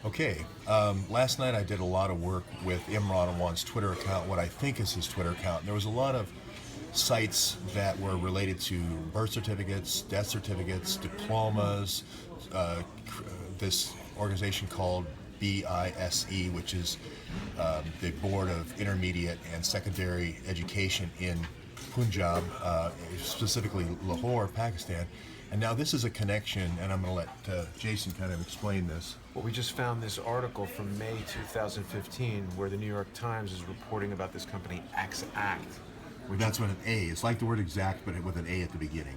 Okay, last night I did a lot of work with Imran Awan's Twitter account, what I think is his Twitter account. And there was a lot of sites that were related to birth certificates, death certificates, diplomas, this organization called BISE, which is the Board of Intermediate and Secondary Education in Punjab, specifically Lahore, Pakistan. And now this is a connection, and I'm going to let Jason kind of explain this. Well, we just found this article from May 2015 where the New York Times is reporting about this company, Axact. That's with an A. It's like the word exact, but with an A at the beginning.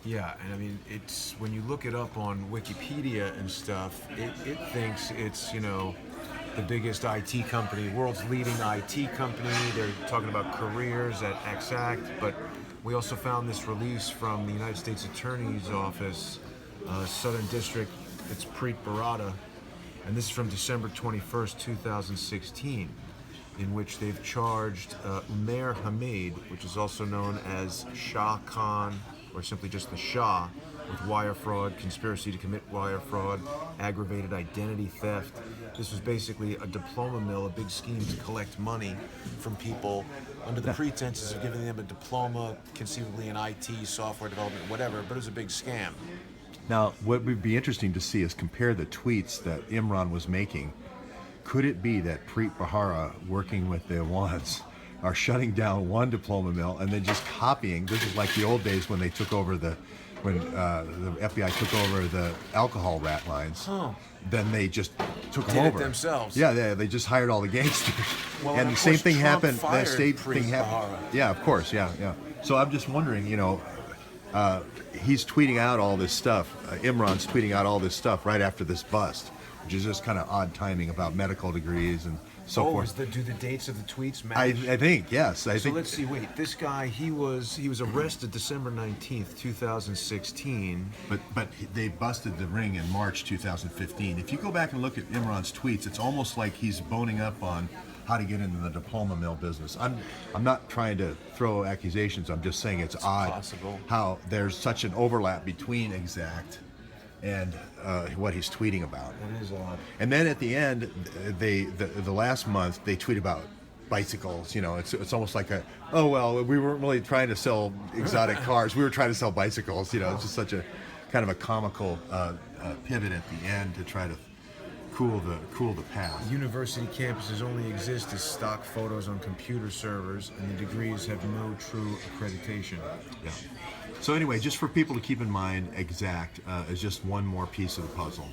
Yeah, and I mean, it's when you look it up on Wikipedia and stuff, it thinks it's, the biggest IT company, world's leading IT company. They're talking about careers at Axact, but we also found this release from the United States Attorney's Office, Southern District. It's Preet Bharata, and this is from December 21st, 2016, in which they've charged Umair Hamid, which is also known as Shah Khan, or simply just the Shah, with wire fraud, conspiracy to commit wire fraud, aggravated identity theft. This was basically a diploma mill, a big scheme to collect money from people under the pretenses of giving them a diploma, conceivably in IT, software development, whatever, but it was a big scam. Now, what would be interesting to see is compare the tweets that Imran was making. Could it be that Preet Bharata, working with the Awans, are shutting down one diploma mill and then just copying? This is like the old days when they took over when the FBI took over the alcohol rat lines. Then they just took them over. Did it themselves. Yeah, they just hired all the gangsters. Well, and the of same course, thing Trump happened. That fired state Preet thing happened. Bharata. Yeah, of course. Yeah. So I'm just wondering, he's tweeting out all this stuff. Imran's tweeting out all this stuff right after this bust, which is just kind of odd timing about medical degrees and so forth. Do the dates of the tweets match? I think, yes. So let's see. Wait, this guy, he was arrested December 19th, 2016. But they busted the ring in March 2015. If you go back and look at Imran's tweets, it's almost like he's boning up on how to get into the diploma mill business. I'm not trying to throw accusations. I'm just saying it's odd possible how there's such an overlap between Exact and what he's tweeting about. That is odd. And then at the end, the last month they tweet about bicycles. It's almost like we weren't really trying to sell exotic cars. We were trying to sell bicycles. It's just such a kind of a comical pivot at the end to try to cool the path. University campuses only exist as stock photos on computer servers, and the degrees have no true accreditation. Yeah. So anyway, just for people to keep in mind, Exact is just one more piece of the puzzle.